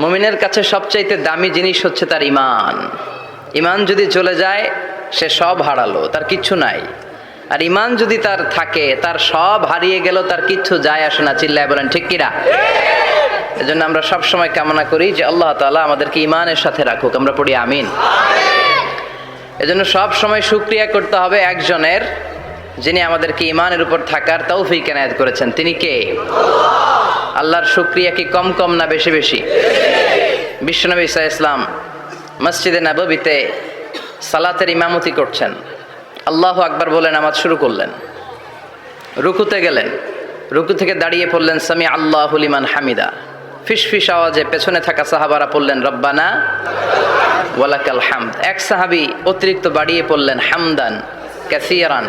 মুমিনের কাছে সবচাইতে দামি জিনিস হচ্ছে তার ঈমান। ঈমান যদি চলে যায় সে সব হারালো, তার কিচ্ছু নাই। আর ঈমান যদি তার থাকে, তার সব হারিয়ে গেল, তার কিচ্ছু যায় আসে না। চিল্লায় বলেন ঠিক কিনা? এজন্য আমরা সব সময় কামনা করি যে আল্লাহ তাআলা আমাদেরকে ঈমানের সাথে রাখুক। আমরা পড়ি আমিন। এজন্য সব সময় শুকরিয়া করতে হবে একজনের, যিনি আমাদেরকে ঈমানের উপর থাকার তৌফিক এনায়েত করেছেন। তিনি কে? আল্লাহর শুকরিয়া কি কম কম না বেশি বেশি? বিশ্বনবী সাল্লাল্লাহু আলাইহি ওয়াসাল্লাম মসজিদে নববীতে সালাতের ইমামতি করছেন। আল্লাহু আকবার বলে নামাজ শুরু করলেন। রুকুতে গেলেন, রুকু থেকে দাঁড়িয়ে পড়লেন সামি আল্লাহু লিমান হামিদা। ফিসফিস আওয়াজে পেছনে থাকা সাহাবারা পড়লেন রব্বানা ওয়ালাকাল হামদ। এক সাহাবী অতিরিক্ত বাড়িয়ে পড়লেন হামদান কাসীরান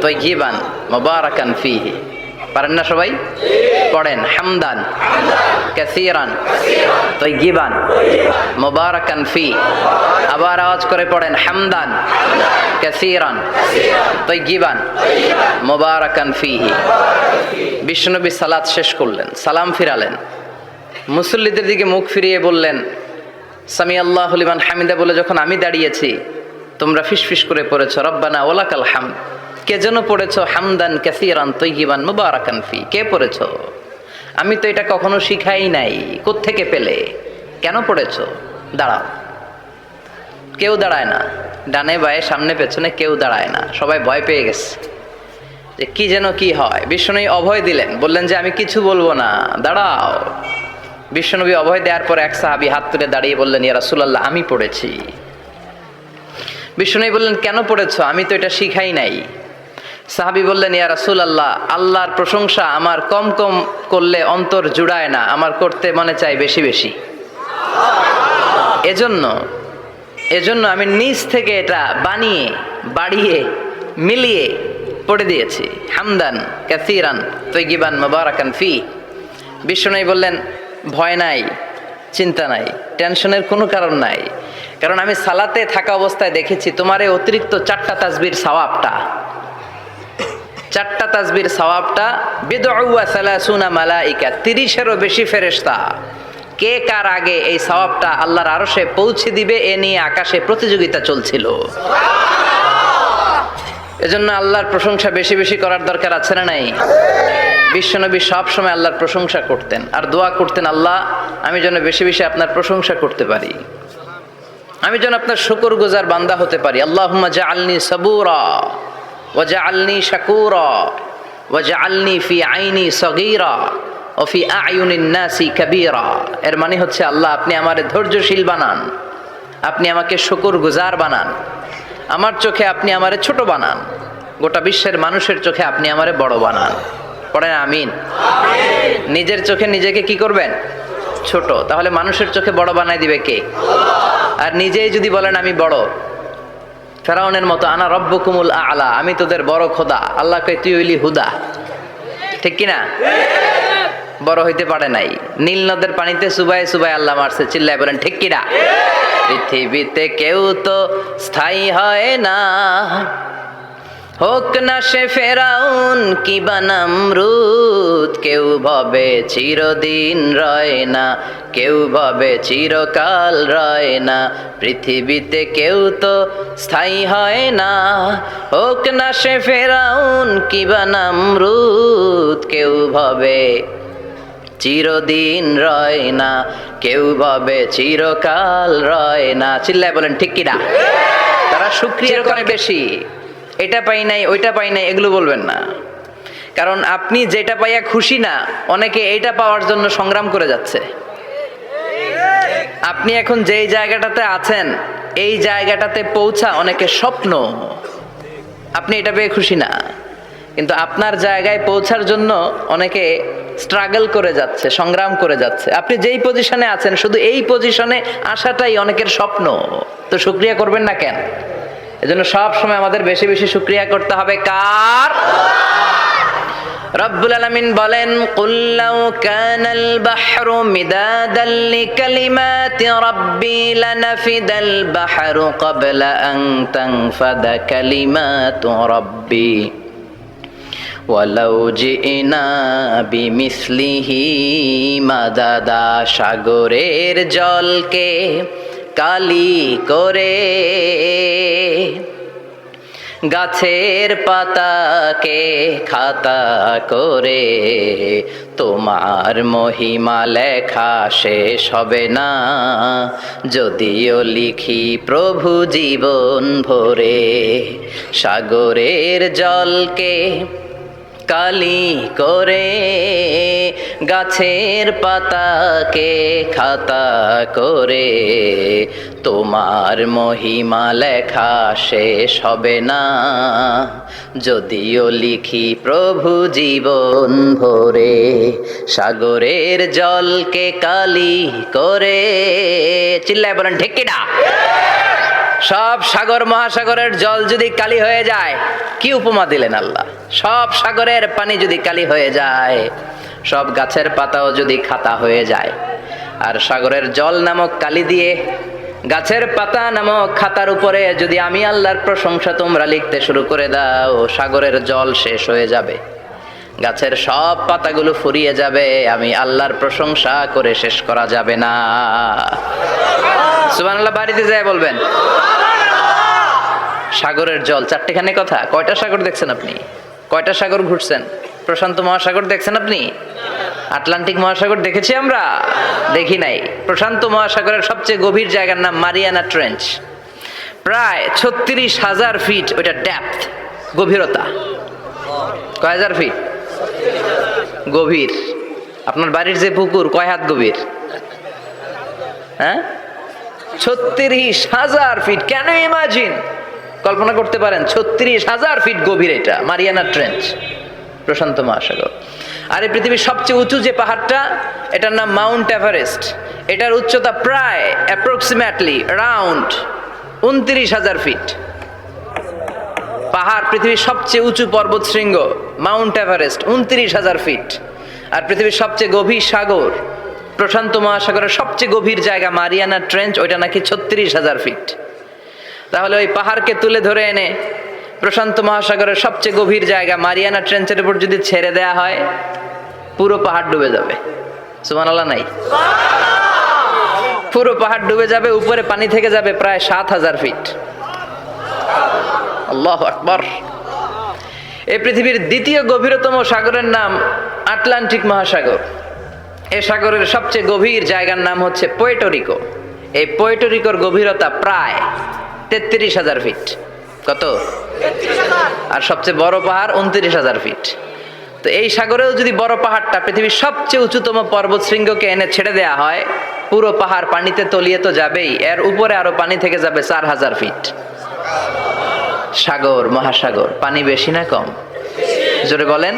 তাইয়িবান মুবারাকান ফীহি। পারেন না সবাই? পড়েন হামদান কাসীরান তাইয়িবান মুবারাকান ফী। আবার আওয়াজ করে পড়েন হামদান কাসীরান তাইয়িবান মুবারাকান ফীহি। বিশ্বনবী সালাত শেষ করলেন, সালাম ফিরালেন, মুসল্লিদের দিকে মুখ ফিরিয়ে বললেন সামি আল্লাহু লিমান হামিদা বলে যখন আমি দাঁড়িয়েছি, তোমরা ফিসফিস করে পড়েছ রব্বানা ওয়ালাকাল হামদ। কে যেন পড়েছ হামদান কাসীরান তাইয়িবান মুবারাকান ফী। কে পড়েছ? আমি তো এটা কখনো শিখাই নাই, কোত্থেকে পেলে? কেন পড়েছ? দাঁড়াও। কেউ দাঁড়ায় না, ডানে বায়ে সামনে পেছনে কেউ দাঁড়ায় না, সবাই ভয় পেয়ে গেছে যে কি যেন কি হয়। বিশ্বনবী অভয় দিলেন, বললেন যে আমি কিছু বলবো না, দাঁড়াও। বিশ্বনবী অভয় দেওয়ার পর এক সাহাবী হাত তুলে দাঁড়িয়ে বললেন ইয়া রাসূলুল্লাহ আমি পড়েছি। বিশ্বনবী বললেন কেন পড়েছ? আমি তো এটা শিখাই নাই। সাহাবী বললেন ইয়া রাসূলুল্লাহ আল্লাহর প্রশংসা আমার কম কম করলে অন্তর জুড়ায় না, আমার করতে মনে চায় বেশি বেশি। এজন্য আমি নিজ থেকে এটা বানিয়ে বাড়িয়ে মিলিয়ে পড়ে দিয়েছি হামদান কাসীরান তাইয়িবান মুবারাকান ফী। বিশ্বনবী বললেন ভয় নাই, চিন্তা নাই, টেনশনের কোনো কারণ নাই, কারণ আমি সালাতে থাকা অবস্থায় দেখেছি তোমার এই অতিরিক্ত চারটা তাসবির সওয়াবটা বিদউ ওয়া সালাসুনা মালাইকা, 30-এরও বেশি ফেরেশতা কে কার আগে এই সওয়াবটা আল্লাহর আরশে পৌঁছে দিবে এ নিয়ে আকাশে প্রতিযোগিতা চলছিল। এজন্য আল্লাহর প্রশংসা বেশি বেশি করার দরকার আছে না নাই? বিশ্বনবী সব সময় আল্লাহর প্রশংসা করতেন আর দোয়া করতেন, আল্লাহ আমি যেন বেশি বেশি আপনার প্রশংসা করতে পারি, আমি যেন আপনার শুকরগুজার বান্দা হতে পারি। আল্লাহুম্মা জাআলনি সাবুরা ওয়া জাআলনি শাকুরা ওয়া জাআলনি ফি আইনি সগীরা ওয়া ফি আয়ুনিন নাসি কাবীরা। এর মানে হচ্ছে আল্লাহ আপনি আমারে ধৈর্যশীল বানান, আপনি আমাকে শুকরগুজার বানান, আমার চোখে আপনি আমারে ছোট বানান, গোটা বিশ্বের মানুষের চোখে আপনি আমারে বড় বানান। পড়েন আমিন। নিজের চোখে নিজেকে কি করবেন? ছোট। তাহলে মানুষের চোখে বড় বানায় দিবে কে? আর নিজেই যদি বলেন আমি বড়, ফেরাউনের মতো আনা রব্বুকুমুল আ'লা, আমি তোদের বড় খোদা, আল্লাহ কয় তুই হইলি হুদা। ঠিক কিনা? বড় হইতে পারে নাই, নীল নদের পানিতে সুবাই সুবাই আল্লাহ মারছে। চিল্লায় বলেন ঠিক কিনা? পৃথিবীতে কেউ তো স্থায়ী হয় না, হোক না সে ফেরাউন কিবা নমরুদ, কেউ ভাবে চিরদিন রয় না, কেউ ভাবে চিরকাল রয় না। পৃথিবীতে কেউ তো স্থায়ী হয় না, হোক না সে ফেরাউন কিবা নমরুদ, কেউ ভাবে চিরদিন রয় না, কেউ ভাবে চিরকাল রয় না। চিল্লায় বলেন ঠিক কিনা? তারা শুকরিয়া করে বেশি, এটা পাই নাই ওইটা পাই নাই এগুলো বলবেন না, কারণ আপনি যেটা পাইয়া খুশি না, অনেকে এইটা পাওয়ার জন্য সংগ্রাম করে যাচ্ছে। আপনি এখন যেই জায়গাটাতে আছেন এই জায়গাটাতে পৌঁছা অনেকের স্বপ্ন, আপনি এটা পেয়ে খুশি না, কিন্তু আপনার জায়গায় পৌঁছার জন্য অনেকে স্ট্রাগল করে যাচ্ছে, সংগ্রাম করে যাচ্ছে। আপনি যেই পজিশনে আছেন শুধু এই পজিশনে আসাটাই অনেকের স্বপ্ন, তো শুকরিয়া করবেন না কেন? এজন্য সব সময় আমাদের বেশি বেশি শুকরিয়া করতে হবে কার? রব্বুল আলামিন বলেন কুল লাউ কানাল বাহরু মিদাদাল লিকালিমাতি রাব্বি লানাফিদাল বাহরু ক্বাবলা আন তানফাদা কালিমাতু রাব্বি ওয়ালাউ জিনা বিমিসলিহি মাদাদা, সাগরের জলকে কালি করে, গাছের পাতাকে খাতা করে, তোমার মহিমা লেখা শেষ হবে না, যদিও লিখি প্রভু জীবন ভরে। সাগরের জলকে কালি করে, গাছের পাতাকে খাতা করে, তোমার মহিমা লেখা শেষ হবে না, যদিও লিখি প্রভু জীবন ভরে। সাগরের জলকে কালি করে, চিল্লায় বলেন ঠিক কিনা? সব সাগর মহাসাগরের জল যদি কালি হয়ে যায়, কি উপমা দিলেন আল্লাহ! সব সাগরের পানি যদি কালি হয়ে যায়, সব গাছের পাতাও যদি খাতা হয়ে যায়, আর সাগরের জল নামক কালি দিয়ে গাছের পাতা নামক খাতার উপরে যদি আমি আল্লাহর প্রশংসা তোমরা লিখতে শুরু করে দাও, সাগরের জল শেষ হয়ে যাবে, গাছের সব পাতাগুলো ফুরিয়ে যাবে, আমি আল্লাহর প্রশংসা করে শেষ করা যাবে না। সুবহানাল্লাহ বাড়িতে যায় বলবেন। সাগরের জল, চারটেখানে কথা। কয়টা সাগর দেখছেন আপনি? কয়টা সাগর ঘুরছেন? প্রশান্ত মহাসাগর দেখছেন আপনি? আটলান্টিক মহাসাগর দেখেছি আমরা? দেখি নাই। প্রশান্ত মহাসাগরের সবচেয়ে গভীর জায়গার নাম মারিয়ানা ট্রেঞ্চ। প্রায় 36,000 ফিট ওইটা ডেপথ, গভীরতা। কয় হাজার ফিট গভীর? আপনার বাড়ির যে পুকুর কয় হাত গভীর? হ্যাঁ, 36,000 ফিট। কেন ইমাজিন, কল্পনা করতে পারেন 36,000 ফিট গভীর এটা মারিয়ানা ট্রেঞ্চ, প্রশান্ত মহাসাগর। আর এই পৃথিবীর সবচেয়ে উঁচু যে পাহাড়টা, এটার নাম মাউন্ট এভারেস্ট। এটার উচ্চতা প্রায় অ্যাপ্রক্সিমেটলি রাউন্ড 29,000 ফিট। পাহাড়, পৃথিবীর সবচেয়ে উঁচু পর্বত শৃঙ্গ মাউন্ট এভারেস্ট 29,000 ফিট। আর পৃথিবীর সবচেয়ে গভীর সাগর, প্রশান্ত মহাসাগরের সবচেয়ে গভীর জায়গা মারিয়ানা ট্রেঞ্চ, ওইটা নাকি 36,000 ফিট। তাহলে ওই পাহাড়কে তুলে ধরে এনে প্রশান্ত মহাসাগরের সবচেয়ে গভীর জায়গা মারিয়ানা ট্রেঞ্চের উপর যদি ছেড়ে দেয়া হয়, পুরো পাহাড় ডুবে যাবে। সুবহানাল্লাহ নাই? পুরো পাহাড় ডুবে যাবে, উপরে পানি থেকে যাবে প্রায় 7,000 ফিট। আল্লাহু আকবার। এই পৃথিবীর দ্বিতীয় গভীরতম সাগরের নাম আটলান্টিক মহাসাগর। এই সাগরের সবচেয়ে গভীর জায়গার নাম হচ্ছে পুয়ের্টো। এই পুয়ের্টো গভীরতা প্রায় 33,000 ফিট। কত? আর সবচেয়ে বড় পাহাড় 29,000 ফিট। তো এই সাগরেও যদি বড় পাহাড়টা, পৃথিবীর সবচেয়ে উঁচুতম পর্বত শৃঙ্গকে এনে ছেড়ে দেয়া হয়, পুরো পাহাড় পানিতে তলিয়ে তো যাবেই, এর উপরে আরো পানি থেকে যাবে 4,000 ফিট। সাগর, মহাসাগর, পানি বেশি না কম? জোরে বলেন।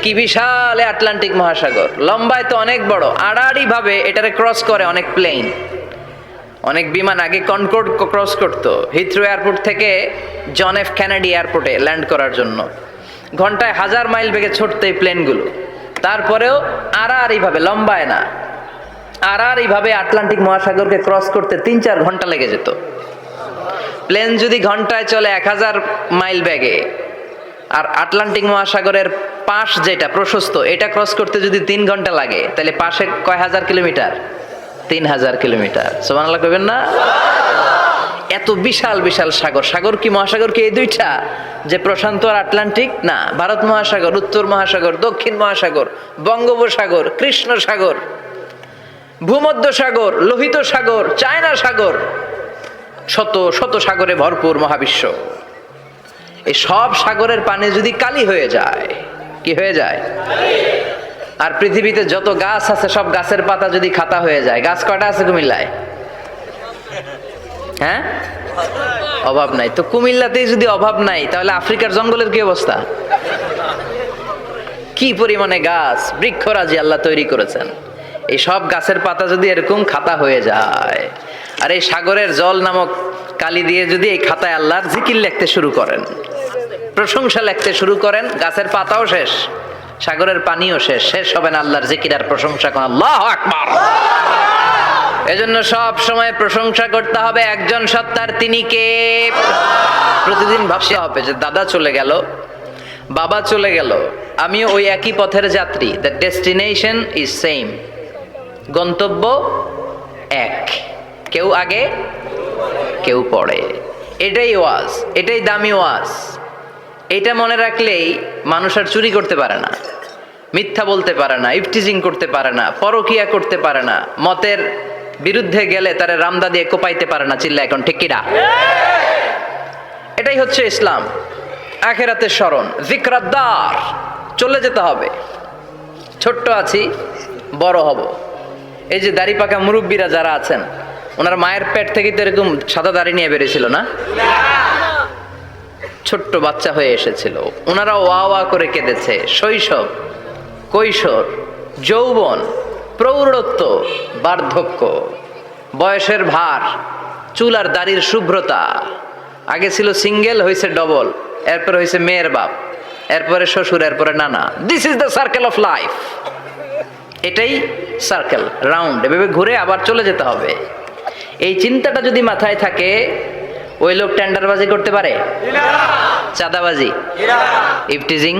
কি বিশাল আটলান্টিক মহাসাগর! লম্বায় তো অনেক বড়, আড়াআড়ি ভাবে এটারে ক্রস করে অনেক প্লেন, অনেক বিমান। আগে কনকর্ড ক্রস করতো হিথ্রো এয়ারপোর্ট থেকে জন এফ কেনেডি এয়ারপোর্টে ল্যান্ড করার জন্য। ঘন্টায় 1000 মাইল বেগে ছুটতো এই প্লেনগুলো। তারপরেও আড়াআড়ি ভাবে, লম্বায় না, আড়াআড়ি ভাবে আটলান্টিক মহাসাগরকে ক্রস করতে 3-4 ঘন্টা লেগে যেত। প্লেন যদি ঘন্টায় চলে 1000 মাইল বেগে, আর আটলান্টিক মহাসাগরের পাশ যেটা প্রশস্ত, এটা ক্রস করতে যদি 3 ঘন্টা লাগে, তাহলে পাশে কয় হাজার কিলোমিটার? 3,000 কিলোমিটার। সুবহানাল্লাহ কইবেন না? এত বিশাল বিশাল সাগর। সাগর কি, মহাসাগর কি এই দুইটা, যে প্রশান্ত আর আটলান্টিক? না, ভারত মহাসাগর, উত্তর মহাসাগর, দক্ষিণ মহাসাগর, বঙ্গোপসাগর, কৃষ্ণ সাগর, ভূমধ্য সাগর, লোহিত সাগর, চায়না সাগর, শত শত সাগরে ভরপুর মহাবিশ্ব। এই সব সাগরের পানি যদি কালি হয়ে যায়, কি হয়ে যায়? আর পৃথিবীতে যত গাছ আছে, সব গাছের পাতা যদি খাতা হয়ে যায়, গাছ কয়টা আছে কুমিল্লায়? হ্যাঁ, অভাব নাই। তো কুমিল্লাতেই যদি অভাব নাই, তাহলে আফ্রিকার জঙ্গলের কি অবস্থা? কি পরিমাণে গাছ, বৃক্ষরাজি আল্লাহ তৈরি করেছেন। এই সব গাছের পাতা যদি এরকম খাতা হয়ে যায়, আর এই সাগরের জল নামক কালি দিয়ে যদি এই খাতায় আল্লাহর জিকির লিখতে শুরু করেন, প্রশংসা লিখতে শুরু করেন, গাছের পাতাও শেষ, সাগরের পানিও শেষ, শেষ হবে না আল্লাহর জিকির আর প্রশংসা করেন। আল্লাহু আকবার। এজন্য সব সময় প্রশংসা করতে হবে একজন সত্তার, তিনি কে? প্রতিদিন ভাবতে হবে যে দাদা চলে গেল, বাবা চলে গেল, আমিও ওই একই পথের যাত্রী। দ্য ডেস্টিনেশন ইজ সেম, গন্তব্য এক, কেউ আগে কেউ পরে। এটাই ওয়াজ, এটাই দামি ওয়াজ। এটা মনে রাখলেই মানুষ আর চুরি করতে পারে না, মিথ্যা বলতে পারে না, ইফটিজিং করতে পারে না, পরকিয়া করতে পারে না, মতের বিরুদ্ধে গেলে তারে রামদা দিয়ে কোপাইতে পারে না। চিল্লা এখন ঠিক কিনা? এটাই হচ্ছে ইসলাম। আখিরাতের স্মরণ, যিকরাদ্দার, চলে যেতে হবে। ছোট্ট আছি, বড় হব। এই যে দাড়ি পাকা মুরব্বীরা যারা আছেন, ওনার মায়ের পেট থেকে তো এরকম সাদা দাড়ি নিয়ে বেরিয়েছিল না? ছোট্ট বাচ্চা হয়ে এসেছিল, ওনারা ওয়া ওয়া করে কেঁদেছে। শৈশব, কৈশোর, যৌবন, প্রৌঢ়ত্ব, বার্ধক্য, বয়সের ভার, চুল আর দাড়ির শুভ্রতা। আগে ছিল সিঙ্গেল, হয়েছে ডবল, এরপরে হয়েছে মেয়ের বাপ, এরপরে শ্বশুর, এরপরে নানা। This is the circle of life. এটাই সার্কেল, রাউন্ড, এভাবে ঘুরে আবার চলে যেতে হবে। এই চিন্তাটা যদি মাথায় থাকে, ওই লোক টেন্ডারবাজি করতে পারে, চাঁদাবাজি, ইফটিজিং,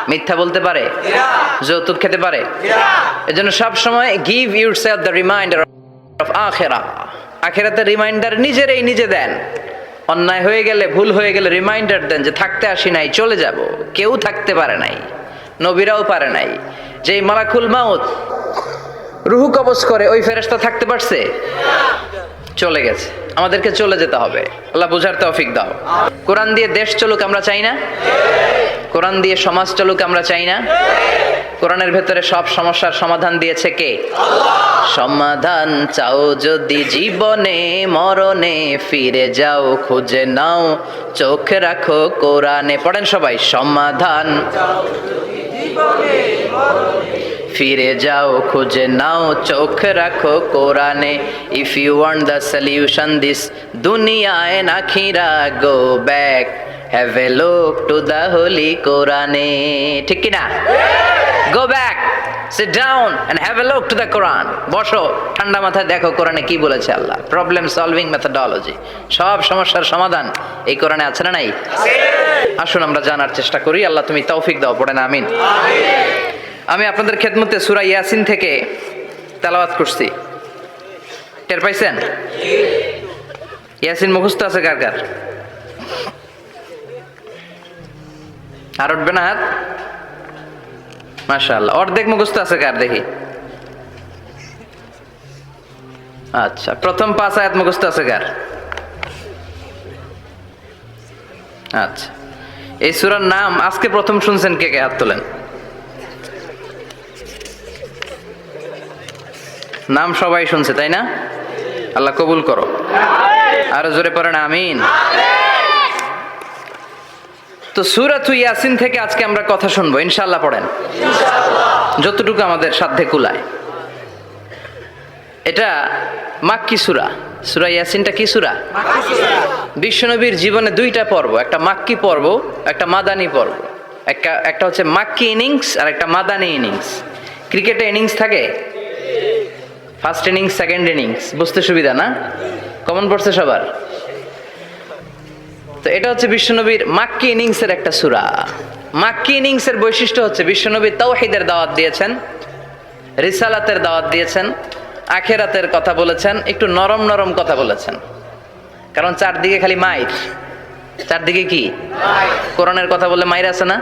মিথ্যা বলতে পারে, যৌতুক খেতে পারে। এজন্য সব সময় give yourself the reminder of আখিরা। আখিরাতের রিমাইন্ডার নিজেরাই নিজে দেন। অন্যায় হয়ে গেলে, ভুল হয়ে গেলে রিমাইন্ডার দেন যে থাকতে আসি নাই, চলে যাব। কেউ থাকতে পারে নাই, নবীরাও পারে নাই। যেই মালাকুল মাউত রুহু কবজ করে, ওই ফেরেশতা থাকতে পারছে? চলে গেছে। আমাদেরকে চলে যেতে হবে। আল্লাহ বুঝার তৌফিক দাও। কোরআন দিয়ে দেশ চলুক আমরা চাই না? কোরআন দিয়ে সমাজ চলুক আমরা চাই না? কোরআনের ভেতরে সব সমস্যার সমাধান দিয়েছে কে? সমাধান চাও যদি জীবনে মরণে, ফিরে যাও খুঁজে নাও, চোখ রাখো কোরআনে। পড়েন সবাই, সমাধান ফিরে যাও খুঁজে নাও, চোখ রাখো কোরআনে। If you want the solution this দুনিয়া এন্ড আখিরা, go back, have a look to the holy কোরআনে। ঠিক কি না? Go back, sit down and have a look to the Quran. বসো, ঠান্ডা মাথায় দেখো কোরআনে কি বলেছে আল্লাহ। প্রবলেম সলভিং মেথোডোলজি, সব সমস্যার সমাধান এই কোরআনে আছে না নাই? আসুন আমরা জানার চেষ্টা করি। আল্লাহ তুমি তৌফিক দাও, পড়েন আমিন। আমি আপনাদের খেদমতে সূরা ইয়াসিন থেকে তেলাওয়াত করছি। টের পাইছেন? ইয়াসিন মুখস্থ আছে কার কার? আর উঠবে না হাত? মাশাআল্লাহ। অর্ধেক মুখস্থ আছে কার দেখি? আচ্ছা, প্রথম 5 আয়াত মুখস্থ আছে কার? আচ্ছা, এই সূরার নাম আজকে প্রথম শুনছেন কে কে? হাত তোলেন। নাম সবাই শুনছে, তাই না? আল্লাহ কবুল করো। আরো জোরে পড়েন আমিন। তো সূরাতু ইয়াসিন থেকে আজকে আমরা কথা শুনবো ইনশাআল্লাহ। পড়েন যতটুকু আমাদের সাধ্যে কুলায়। এটা মাক্কি সূরা। সূরা ইয়াসিনটা কি সূরা? বিশ্বনবীর জীবনে 2টা পর্ব, একটা মাক্কি পর্ব, একটা মাদানী পর্ব। একটা হচ্ছে মাক্কি ইনিংস আর একটা মাদানী ইনিংস। ক্রিকেটে ইনিংস থাকে, ফার্স্ট ইনিংস, সেকেন্ড ইনিংস, বুঝতে সুবিধা না? কমন পড়ছে সবার? তো এটা হচ্ছে বিশ্বনবীর মাক্কি ইনিংসের একটা সূরা। মাক্কি ইনিংসের বৈশিষ্ট্য হচ্ছে বিশ্বনবী তাওহীদের দাওয়াত দিয়েছেন, রিসালাতের দাওয়াত দিয়েছেন, আখিরাতের কথা বলেছেন, একটু নরম নরম কথা বলেছেন। কারণ চারদিকে খালি মাইর। চারদিকে কি? কোরআনের কথা বললে মাইর আছে না?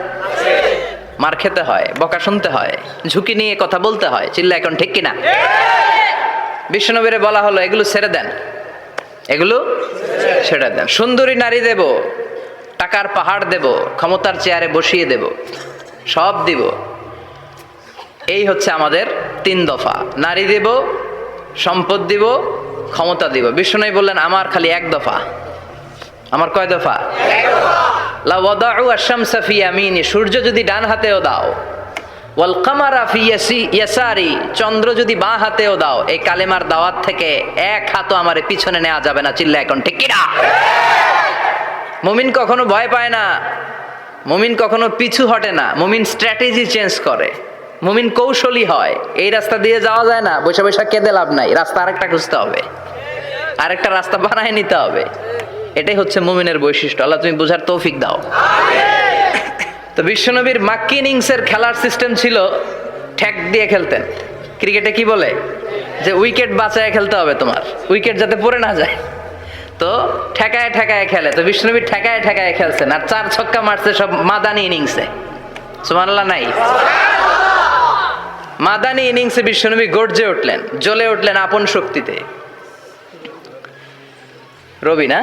মার খেতে হয়, বকা শুনতে হয়, ঝুঁকি নিয়ে কথা বলতে হয়। চিল্লা এখন ঠিক কিনা? বিশ্বনবীরে বলা হলো এগুলো ছেড়ে দেন, এগুলো ছেড়ে দেন। সুন্দরী নারী দেব, টাকার পাহাড় দেব, ক্ষমতার চেয়ারে বসিয়ে দেব, সব দিব। এই হচ্ছে আমাদের 3 দফা। নারী দেব, সম্পদ দিব, ক্ষমতা দিব। বিশ্বনবী বললেন আমার খালি 1 দফা। আমার কয় দফা? 1 দফা। লা ওয়াদাউ আশ-শামসা ফি ইয়ামিনি, সূর্য যদি ডান হাতেও দাও, ওয়াল কামারা ফি ইয়াসারি, চন্দ্র যদি বাঁ হাতেও দাও, এই কালেমার দাওয়াত থেকে 1 হাতও আমারে পিছনে নেওয়া যাবে না। চিল্লা এখন ঠিক কি না? মুমিন কখনো ভয় পায় না, মুমিন কখনো পিছু হটে না, মুমিন স্ট্র্যাটেজি চেঞ্জ করে, মুমিন কৌশলী হয়। এই রাস্তা দিয়ে যাওয়া যায় না, বসে বসে কেঁদে লাভ নাই, রাস্তা আরেকটা খুঁজতে হবে, আরেকটা রাস্তা বানায় নিতে হবে। এটাই হচ্ছে মুমিনের বৈশিষ্ট্য। আল্লাহ তুমি বুঝার তৌফিক দাও। তো বিশ্বনবীর মাক্কি ইনিংসের খেলার সিস্টেম ছিল ঠ্যাক দিয়ে খেলতেন। ক্রিকেটে কি বলে যে উইকেট বাঁচায় খেলতে হবে, তোমার উইকেট যাতে পড়ে না যায়, তো ঠেকায় ঠেকায় খেলে। তো বিশ্বনবী ঠেকায় ঠেকায় খেলছেন, আর 4 ছক্কা মারছে সব মাদানি ইনিংসে। সুবহানাল্লাহ নাই? মাদানি ইনিংসে বিশ্বনবী গর্জে উঠলেন, জ্বলে উঠলেন আপন শক্তিতে। রবি না?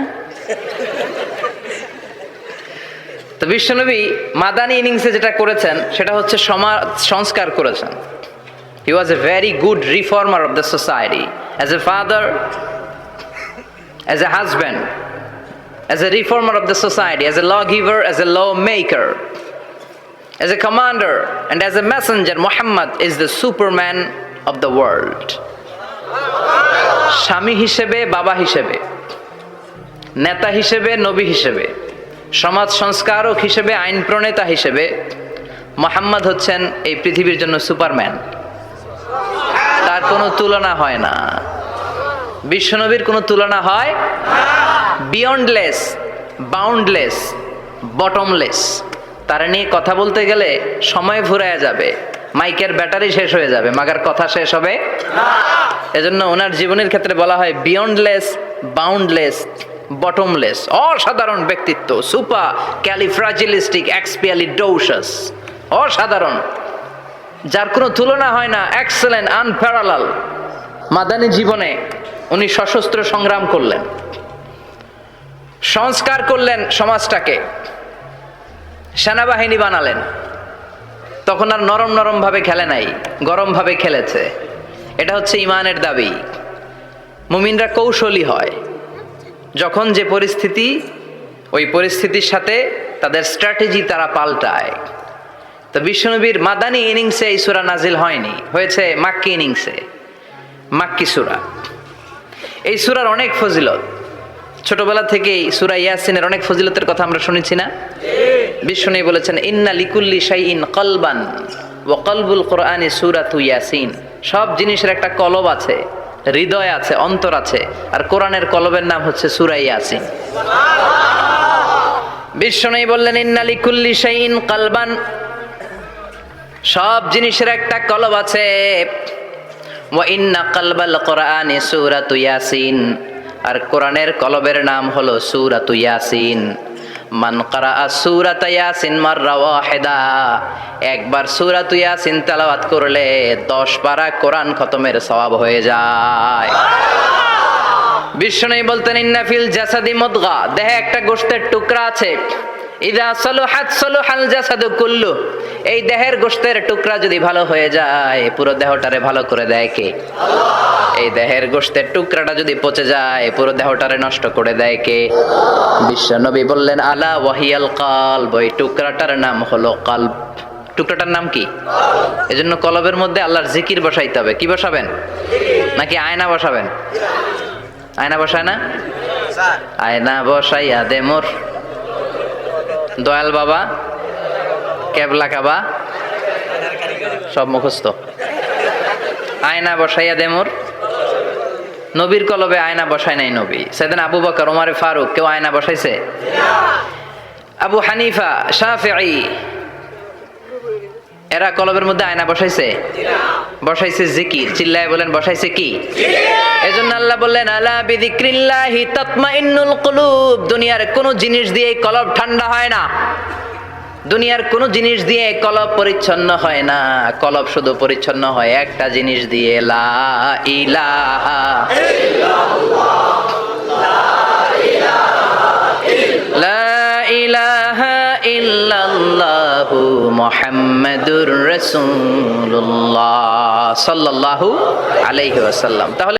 তো বিশ্বনবী মাদানি ইনিংসে যেটা করেছেন সেটা হচ্ছে সমাজ সংস্কার করেছেন। He was a very good reformer of the society. As a father, as a husband, as a reformer of the society, as a lawgiver, as a lawmaker, as a commander, and as a messenger, Muhammad is the superman of the world. স্বামী হিসেবে, বাবা হিসেবে, নেতা হিসেবে, নবী হিসেবে, সমাজ সংস্কারক হিসেবে, আইন প্রণেতা হিসেবে মুহাম্মদ হচ্ছেন এই পৃথিবীর জন্য সুপারম্যান। তার কোনো তুলনা হয় না, বিশ্বনবীর কোনো তুলনা হয় বিয়ন্ডলেস, বাউন্ডলেস, বটমলেস। তার নিয়ে কথা বলতে গেলে সময় ফুরায় যাবে, মাইকের ব্যাটারি শেষ হয়ে যাবে, মাগার কথা শেষ হবে না। এজন্য ওনার জীবনের ক্ষেত্রে বলা হয় বিয়ন্ডলেস, বাউন্ডলেস, বটমলেস, অসাধারণ ব্যক্তিত্ব, সুপার ক্যালিফ্রাজিলিস্টিক এক্সপিয়ালিডোসাস, অসাধারণ, যার কোনো তুলনা হয় না, এক্সেলেন্ট, আনপ্যারালাল। মাদানী জীবনে উনি সশস্ত্র সংগ্রাম করলেন, সংস্কার করলেন সমাজটাকে, সেনাবাহিনী বানালেন। তখন আর নরম নরম ভাবে খেলে নাই, গরম ভাবে খেলেছে। এটা হচ্ছে ইমানের দাবি। মুমিনরা কৌশলী হয়, যখন যে পরিস্থিতি, ওই পরিস্থিতির সাথে তাদের স্ট্র্যাটেজি তারা পাল্টায়। তো বিশ্বনবীর মাদানী ইনিংসে এই সূরা নাজিল হয়নি, হয়েছে মাক্কি ইনিংসে, মাক্কি সূরা। এই সূরার অনেক ফজিলত, ছোটবেলা থেকেই সূরা ইয়াসিনের অনেক ফজিলতের কথা আমরা শুনেছি না? বিশ্বনবী বলেছেন ইন্না লিকুল্লি শাইইন কলবান ওয়া কলবুল কোরআনি সূরাতু ইয়াসিন। সব জিনিসের একটা কলব আছে, হৃদয় আছে, অন্তর আছে, আর কোরআনের কলবের নাম হচ্ছে সূরা ইয়াসিন। বিশ্বনবী বললেন ইন্না লিকুল্লি শাইইন কলবান, সব জিনিসের একটা কলব আছে। ওয়া ইন্না কলবাল কোরআনি সূরাতু ইয়াসিন, আর কোরআনের কলবের নাম হলো সূরাতু ইয়াসিন। মান ক্বারাআ সূরাতা ইয়াসিন মাররা ওয়াহিদা, একবার সূরাতু ইয়াসিন তেলাওয়াত করলে 10 পারা কোরআন খতমের সওয়াব হয়ে যায়। বিশ্বনবী বলতেন ইন্না ফিল জাসাদি মুদগা, দেহে একটা গোশতের টুকরা আছে, ইযা সালুহাত সালুহাল জাসাদু কুল্লু, এই দেহের গোশতের টুকরা যদি ভালো হয়ে যায় পুরো দেহটারে ভালো করে দেয় কে? আল্লাহ। এই দেহের গোশতের টুকরাটা যদি পচে যায় পুরো দেহটারে নষ্ট করে দেয় কে? বিশ্বনবী বললেন আলা ওয়াহিয়াল কলব, ওই টুকরাটার নাম হলো কলব। টুকরাটার নাম কি? এজন্য কলবের মধ্যে আল্লাহর জিকির বসাইতে হবে। কি বসাবেন? নাকি আয়না বসাবেন? আয়না বসায় না? আয়না বসাইয়া দে মোর দয়াল বাবা, কেবলা কাবা, সব মুখস্থ। আয়না বসাইয়া দে মোর, নবীর কলবে আয়না বসায় নাই নবী। সেদিন আবু বকর, ওমর ফারুক, কেউ আয়না বসাইছে? আবু হানিফা, শাফিঈ, এরা কলবের মধ্যে আয়না বসাইছে? বসাইছে জিকির। চিল্লায় বলেন বসাইছে কি? এজন্য আল্লাহ বললেন আলা বিযিক্রিল্লাহি তাতমাইন্নুল কুলুব, দুনিয়ার কোন জিনিস দিয়ে কলব ঠান্ডা হয় না, দুনিয়ার কোন জিনিস দিয়ে কলব পরিচ্ছন্ন হয় না। কলব শুধু পরিচ্ছন্ন হয় একটা জিনিস দিয়ে, লা ইলাহা ইল্লাল্লাহ, লা ইলাহা ইল্লাল্লাহু মুহাম্মাদুর রাসূলুল্লাহ সাল্লাল্লাহু আলাইহি ওয়াসাল্লাম। তাহলে